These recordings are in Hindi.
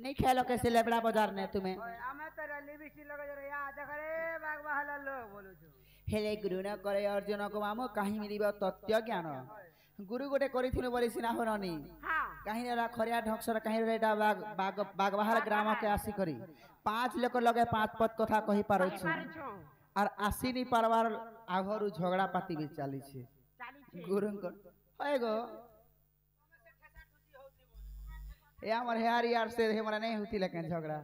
नहीं खेलो कैसे लेबड़ा बाजार ने तुम्हें ଆମେ ତ ଲିପଷ୍ଟିକ ଲଗେଇ ୟା ଦେଖରେ ବାଗ ବାହାଲା ଲୋକ ବୋଲୁଛୁ हेले गुरु न करे अर्जुन को मामो कहीं मिलिब तत्व ज्ञान गुरु गोटे करिथिनु बरी सिना होरनी कहीं रा खरिया ढक्सर कहीं रेडा बाग बाहर ग्राम के आसी करी 5 लोक लगे 5 पद कथा कहि पारो छु और आसी नहीं पारवार आघरु झगड़ा पाती भी चाली छे गुरु को होय गो ए हमर यार यार से हमरा नहीं होती लेकिन झगड़ा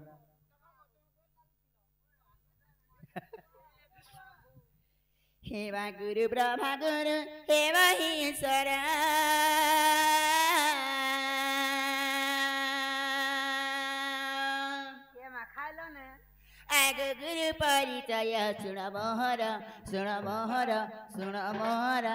हे वा गुरु ब्रह्मा गुरु हे महेश्वर केमा खाइलो ने आग गुरु परिचय सुन मोहर सुन मोहर सुन मोहर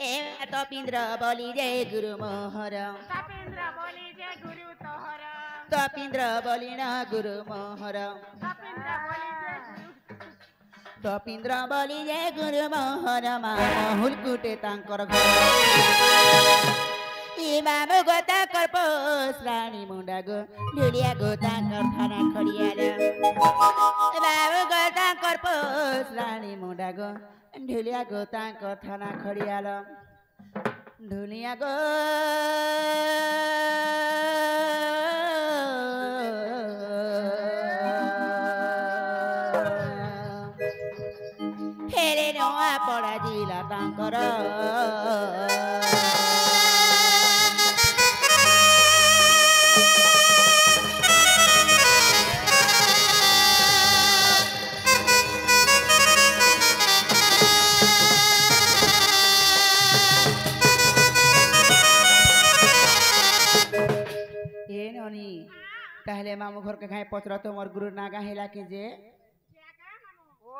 ए तपिन्द्र बलि जय गुरु मोहर तपेन्द्र बोली जय गुरु तोहर तपिन्द्र बलि न गुरु मोहर तपेन्द्र बोली जय तपिन्द्र बलि जय गुरु मोहर माहुल कुटे तांकर घर ई बाबु गोता करपो श्राणी मुंडा गो ढुलिया गोता कर थाना खड़ियाल बाबु गोता करपो श्राणी मुंडा गो ढुलिया गोता कर थाना खड़ियाल ढुलिया गो हेरे नवा पड़ा जिला तांकर ताहले मामू घर के खाए पचरा तो मोर गुरु नागा हेला के जे जाका मामू ओ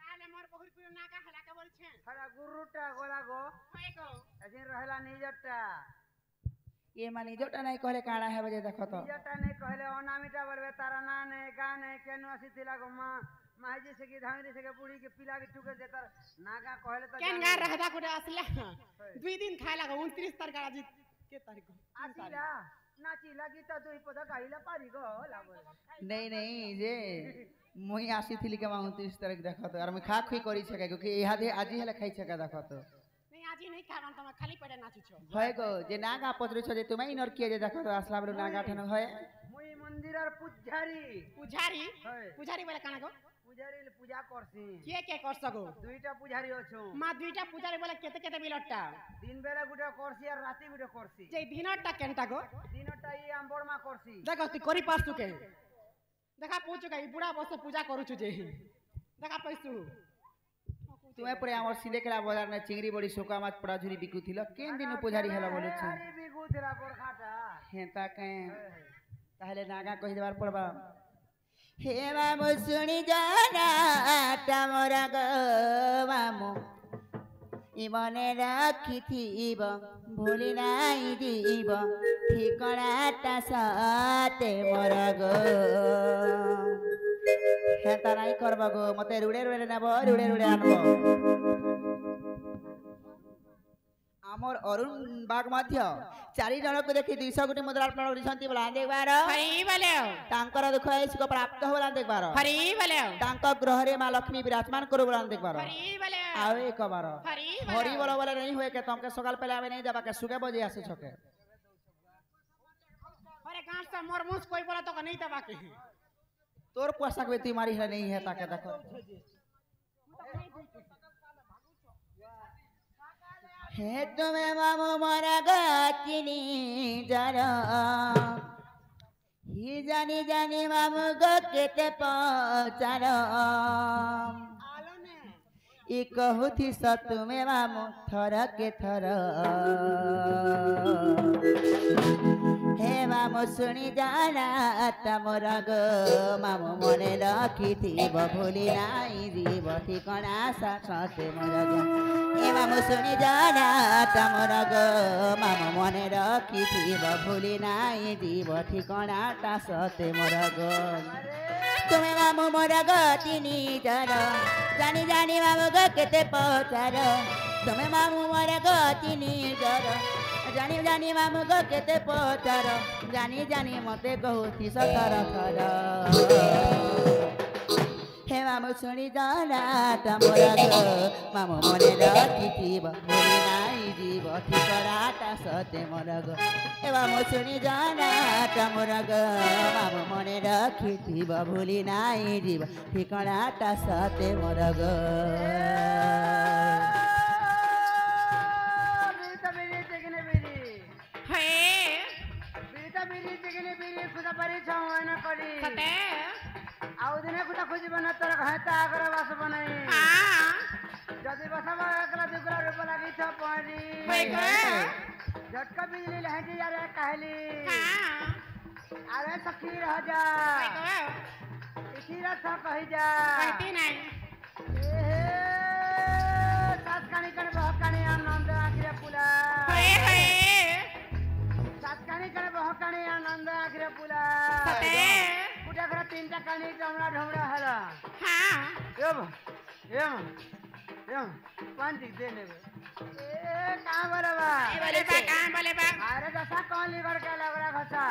ताले मोर बहुत गुरु नाका हला के बोलछे हरा गुरुटा गोला गो होय गो अजिन रहला निजटा ये मानी जोटा नहीं कहले काड़ा है बजे देखो तो निजटा नहीं कहले अनामिटा बोलबे तारा ना ने गाने केनु आसी तिला गो मां माजी से की धांगरी से के बूढ़ी के पिला के टुके देतर नागा कहले तो केन गा रहदा कोटे असला 2 दिन खाए लगा 29 तारीख आज के तारीख आसीला नाची लगी तो दुई पद गाइला पारी गो लागो नहीं नहीं जे मुई आसी थिली के मांगू 30 तारीख देखो तो और मैं खा खुई करी छके क्योंकि इहादे आज ही हेला खाई छके देखो तो नहीं आज ही नहीं खावन त खाली पेटे नाचू छो होय गो जे नागा पचरू छ जे तुमई नर किए जे देखो तो असला बरु नागा ठन होय मुई मंदिरर पुजारी पुजारी होय पुजारी बोले काना गो पुजारी पूजा करसी के कर सगो दुईटा पुजारी अछु मा दुईटा पुजारी बोले केते केते बिलटटा दिन बेला गुटा करसी और राती गुटा करसी जे दिनटा केनटा गो दिनटा ई आंबोरमा करसी देखो तू करी पास तू के देखा पूछू का ई बुढ़ा बस पूजा करू छु जे देखा पैसू तुमे परे हमर सिलेकला बाजार में चिंगरी बड़ी सोका माछ पड़ा झुरी बिकु थिल केन दिन पुजारी हेला बोलु छ अरे बिगु तेरा बरखाटा हेता के ताहले नागा कहि देबार पड़बा हे मामू सुनी जाना तमरा गो मामू ई मने राखी थीब भूली नाई दीब ठिकनाटा साते मोरा गो हेता नाई करबा गो मते रुड़े रुड़े नेब रुड़े रुड़े आनबो आमर अरुण बाग मध्य 4 जन को देखि 200 कोटी मुद्रा अर्पण करिसंती बोला देखबार हरी बोले तांकर दुख ऐसी को प्राप्त होला देखबार हरी बोले तांक ग्रह रे मां लक्ष्मी विराजमान करू बोला देखबार हरी बोले आवे एक बार हरी हरि बोला बोले नहीं होए के तुमके सकाल पहले आवे नहीं दबा के सुगे बजे आसे छके अरे गांठ से मोर मुंह कोई बोला तो नहीं दबा के तोर पोशाक बेती मारी है नहीं है ताके देखो हे तुम्हें मामू मोरा गचिनी जरा ही जानी जानी मामू गो केते पचारो ई कहू थी सतुमे मामू थर के थर हे मामू सुनी जाना तमोर गो मामू मने रखी थी भूली नाई जीव ठिकना साथे मोर गो हे मामू सुनी जाना तमोर गो मामू मने रखी थी भूली नाई जीव ठिकना साथे मोर गो ତୁମେ ମାମୁଁ ମୋର ଗତି ନିଜର ଜାଣି ଜାଣି ମାମୁଁକୁ କେତେ ପଚାର ତୁମେ ମାମୁଁ ମୋର ଗତି ନିଜର ଜାଣି ଜାଣି ମାମୁଁକୁ କେତେ ପଚାର ଜାଣି ଜାଣି ମତେ କହୁଛି ସତର ଥର हे मामू सुनी जाना तमोर गो मामू मने रखिथिब भूली नाई जीव ठिकराटा सते मोर गो हे मामू सुनी जाना तमोर गो मामू मने रखिथिब भूली नाई जीव ठिकराटा सते मोर गो ଆଉ ଦିନେ କୁଟା ଖୋଜିବ ନା ତୋର ଘାତା ଆଗର ବାସବ ନାହିଁ ଯଦି ବସବ ଏକଲା ଦୁଗୁଲା ରୂପ ଲାଗିଛ ପହଁରି ଝଟକା ବିଜଲି ଲହେଁଟି ଯାରେ କାହେଲି ଆରେ ସଖୀ ରହ ଯା ଇଠିର ଛ କହି ଯା ସାତ କାଣି କଣେ ବହକାଣି ଆନନ୍ଦ ଆଖିରେ ପୁଲା ସାତ କାଣି କଣେ ବହକାଣି ଆନନ୍ଦ ଆଖିରେ ପୁଲା घर 3टा कानी डमरा ढमरा हला एम एम एम पांच दे ले ए कहां बोले बा अरे दसा कौन लिवर के लगरा घसा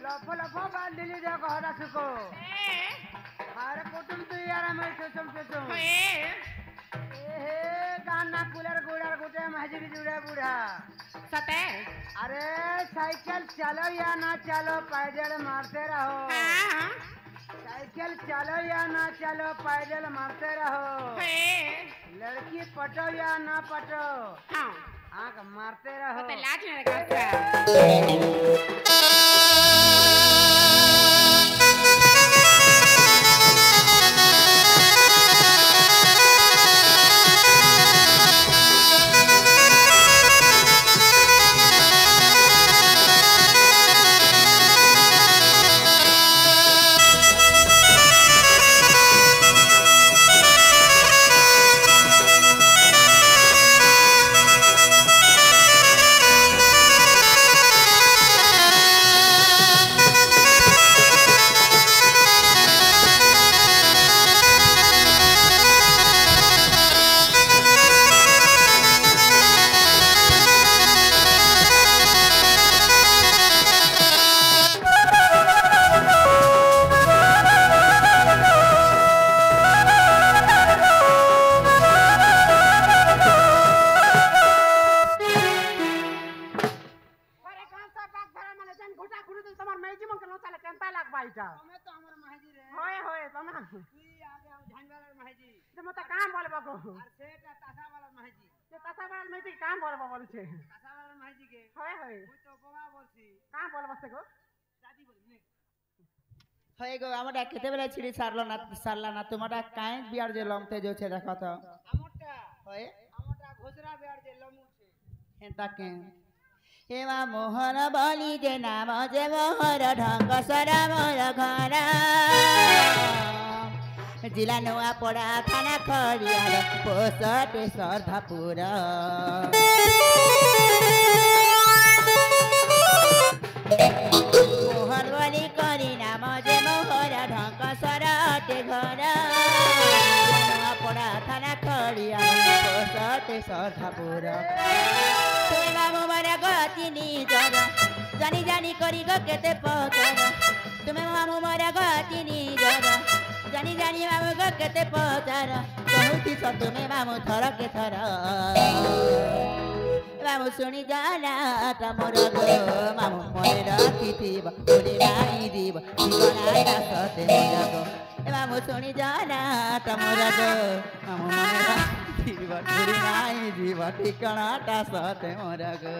लफो लफो बाल दिली दे कहरा सुको अरे कुटुम तू यार मैं सोचम ए गाना कूलर गुड़र गुटे महजी जुड़े बूढ़ा सते अरे साइकिल चलो या ना चलो पैदल मारते रहो साइकिल चलो या ना चलो पैदल मारते रहो लड़की पटो या ना पटो आँख मारते रहो होय गो हमरा केते बेला छिड़ी सारला ना तुमरा काहे बियार जे लमते जो छे देखो तो हमटा होय हमटा घोसरा बियार जे लमु छे हेता के हेवा मोहन बली जे नाम जे मोहर ढंग सरा मोर घर जिला नवा पड़ा थाना खड़ियार पोसट सरधापुर मोहन बली करी नाम जे मोहर ढंग सरटे घर नवा पड़ा थाना खड़ियार पोसट सरधापुर तुमे बाबू मरा गति निजर जानी जानी करी गो केते पकर तुमे मामू मरा गति निजर जानी जानी बाबू गो केते पकर कहूती छ तुमे मामू थर के थर बाबू सुनी जाना तमोर गो मामू मने रखिथिब बोली नाई दिब जीवनाय सते जगो बाबू सुनी जाना तमोर गो मामू मने रखिथिब बोली नाई दिब ठिकानाटा सते मोर गो